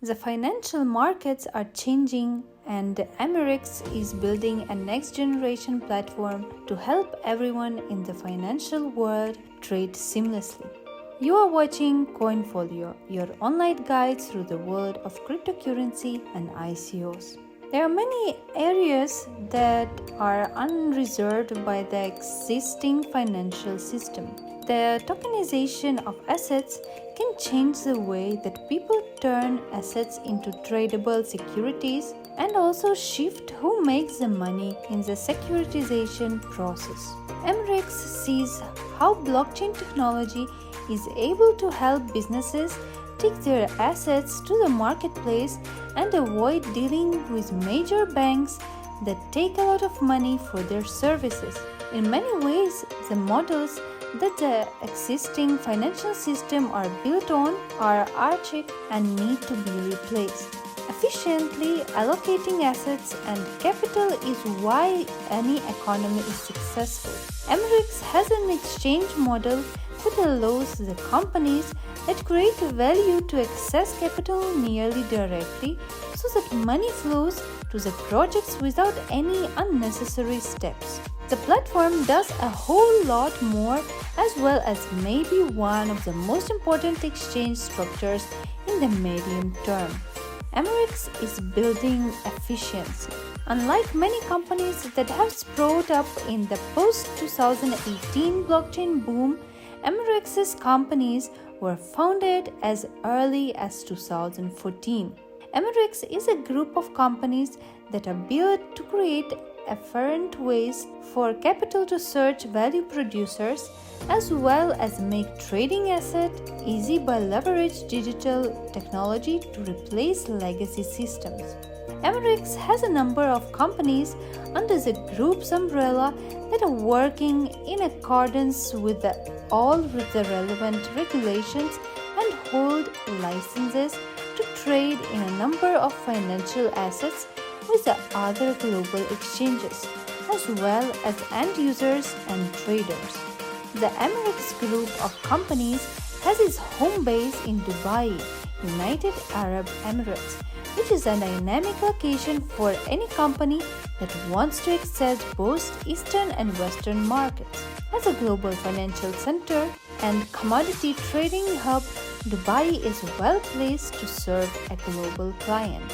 The financial markets are changing, and Emirex is building a next-generation platform to help everyone in the financial world trade seamlessly. You are watching Coinfolio, your online guide through the world of cryptocurrency and ICOs. There are many areas that are unreserved by the existing financial system. The tokenization of assets can change the way that people turn assets into tradable securities and also shift who makes the money in the securitization process. Emirex sees how blockchain technology is able to help businesses take their assets to the marketplace and avoid dealing with major banks that take a lot of money for their services. In many ways, the models that the existing financial system are built on are archaic and need to be replaced. Efficiently allocating assets and capital is why any economy is successful. Emirex has an exchange model that allows the companies that create value to access capital nearly directly so that money flows to the projects without any unnecessary steps. The platform does a whole lot more, as well as maybe one of the most important exchange structures in the medium term. Emirex is building efficiency. Unlike many companies that have sprouted up in the post-2018 blockchain boom, Emirex's companies were founded as early as 2014. Emirex is a group of companies that are built to create efficient ways for capital to search value producers, as well as make trading asset easy by leverage digital technology to replace legacy systems. Emirex has a number of companies under the group's umbrella that are working in accordance with all of the relevant regulations and hold licenses to trade in a number of financial assets with the other global exchanges, as well as end users and traders. The Emirex group of companies has its home base in Dubai, United Arab Emirates, which is a dynamic location for any company that wants to access both Eastern and Western markets. As a global financial center and commodity trading hub, Dubai is well placed to serve a global client.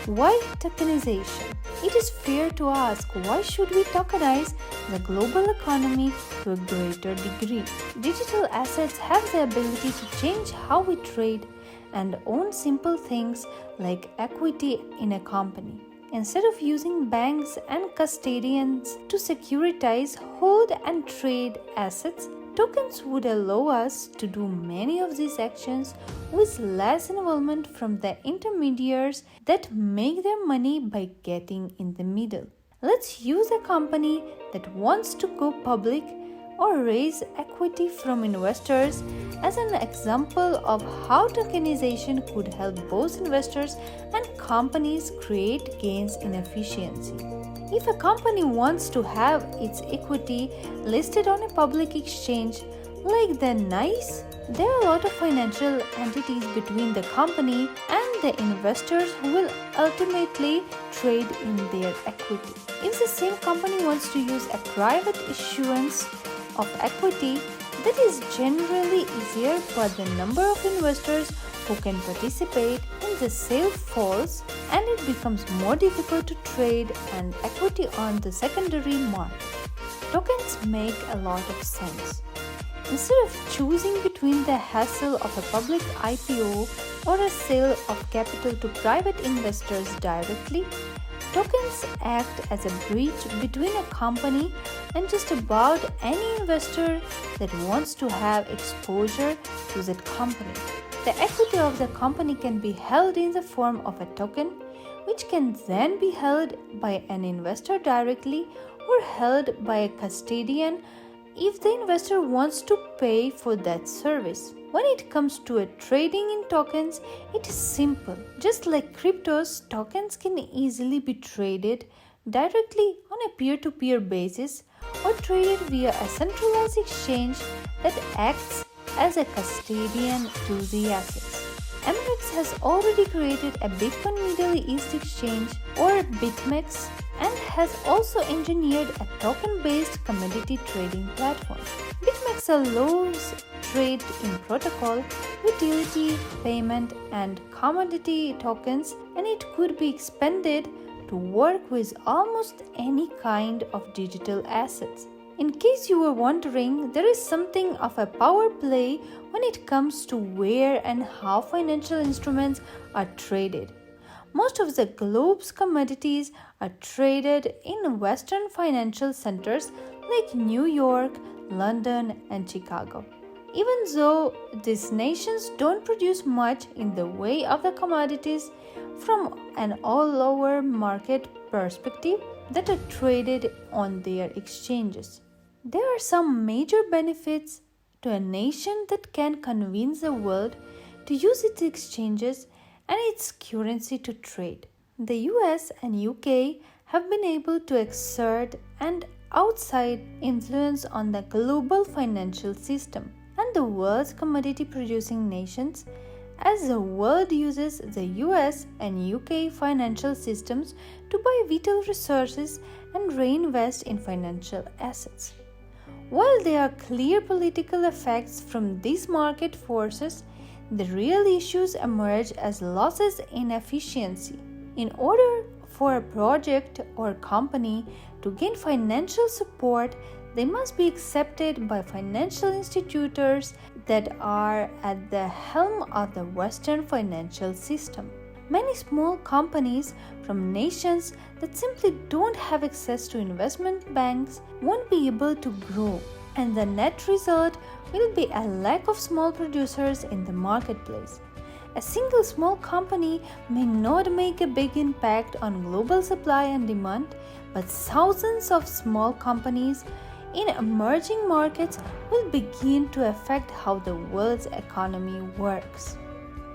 Why tokenization? It is fair to ask, why should we tokenize the global economy to a greater degree? Digital assets have the ability to change how we trade and own simple things like equity in a company. Instead of using banks and custodians to securitize, hold, and trade assets, tokens would allow us to do many of these actions with less involvement from the intermediaries that make their money by getting in the middle. Let's use a company that wants to go public or raise equity from investors as an example of how tokenization could help both investors and companies create gains in efficiency. If a company wants to have its equity listed on a public exchange like the NICE, there are a lot of financial entities between the company and the investors who will ultimately trade in their equity. If the same company wants to use a private issuance of equity, that is generally easier, but the number of investors who can participate in the sale falls and it becomes more difficult to trade and equity on the secondary market. Tokens make a lot of sense. Instead of choosing between the hassle of a public IPO or a sale of capital to private investors directly, tokens act as a bridge between a company and just about any investor that wants to have exposure to that company. The equity of the company can be held in the form of a token, which can then be held by an investor directly or held by a custodian if the investor wants to pay for that service. When it comes to trading in tokens, it is simple. Just like cryptos, tokens can easily be traded directly on a peer-to-peer basis or traded via a centralized exchange that acts as a custodian to the assets. Emirex has already created a Bitcoin Middle East exchange or BitMEX and has also engineered a token-based commodity trading platform. BitMEX allows trade in protocol, utility, payment, and commodity tokens, and it could be expanded to work with almost any kind of digital assets. In case you were wondering, there is something of a power play when it comes to where and how financial instruments are traded. Most of the globe's commodities are traded in Western financial centers like New York, London, and Chicago. Even though these nations don't produce much in the way of the commodities from an all-over market perspective that are traded on their exchanges. There are some major benefits to a nation that can convince the world to use its exchanges and its currency to trade. The US and UK have been able to exert an outside influence on the global financial system and the world's commodity producing nations, as the world uses the US and UK financial systems to buy vital resources and reinvest in financial assets. While there are clear political effects from these market forces, the real issues emerge as losses in efficiency. In order for a project or company to gain financial support, they must be accepted by financial institutions that are at the helm of the Western financial system. Many small companies from nations that simply don't have access to investment banks won't be able to grow, and the net result will be a lack of small producers in the marketplace. A single small company may not make a big impact on global supply and demand, but thousands of small companies in emerging markets will begin to affect how the world's economy works.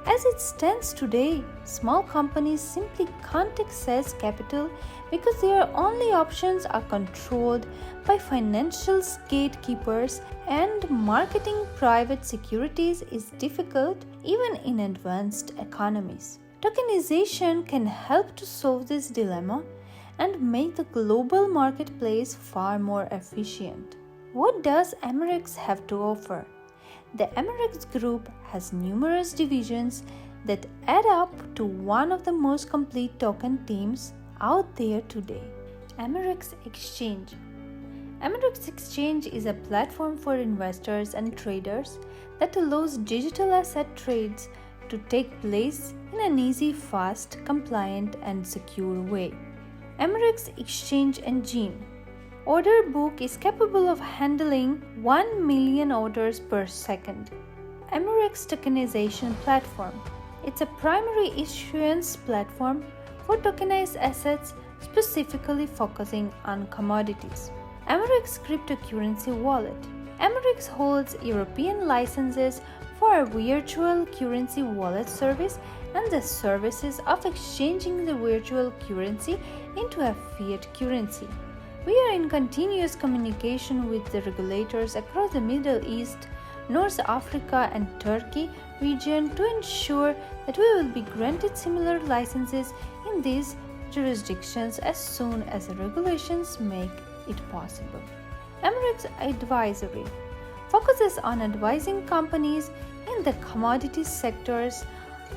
As it stands today, small companies simply can't access capital because their only options are controlled by financial gatekeepers, and marketing private securities is difficult even in advanced economies. Tokenization can help to solve this dilemma and make the global marketplace far more efficient. What does Emirex have to offer? The Emirex Group has numerous divisions that add up to one of the most complete token teams out there today. Emirex Exchange. Emirex Exchange is a platform for investors and traders that allows digital asset trades to take place in an easy, fast, compliant, and secure way. Emirex Exchange Engine. Order book is capable of handling 1 million orders per second. Emirex Tokenization Platform. It's a primary issuance platform for tokenized assets, specifically focusing on commodities. Emirex Cryptocurrency Wallet. Emirex holds European licenses for a virtual currency wallet service and the services of exchanging the virtual currency into a fiat currency. We are in continuous communication with the regulators across the Middle East, North Africa, and Turkey region to ensure that we will be granted similar licenses in these jurisdictions as soon as the regulations make it possible. Emirex Advisory focuses on advising companies in the commodities sectors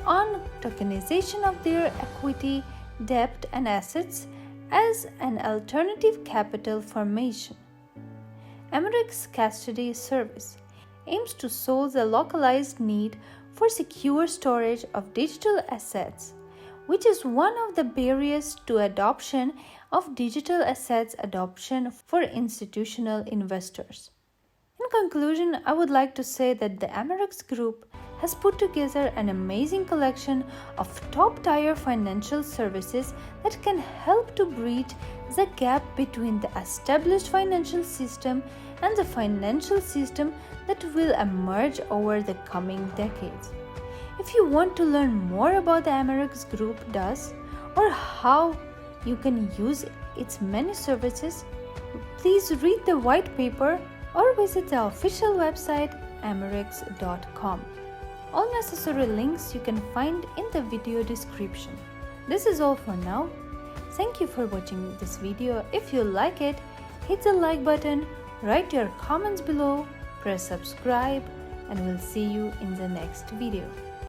on tokenization of their equity, debt, and assets as an alternative capital formation. Emirex Custody Service aims to solve the localized need for secure storage of digital assets, which is one of the barriers to adoption of digital assets adoption for institutional investors. In conclusion, I would like to say that the Emirex Group has put together an amazing collection of top-tier financial services that can help to bridge the gap between the established financial system and the financial system that will emerge over the coming decades. If you want to learn more about the Emirex Group does or how you can use its many services, please read the white paper or visit the official website emirex.com. All necessary links you can find in the video description. This is all for now. Thank you for watching this video. If you like it, hit the like button, write your comments below, press subscribe, and we'll see you in the next video.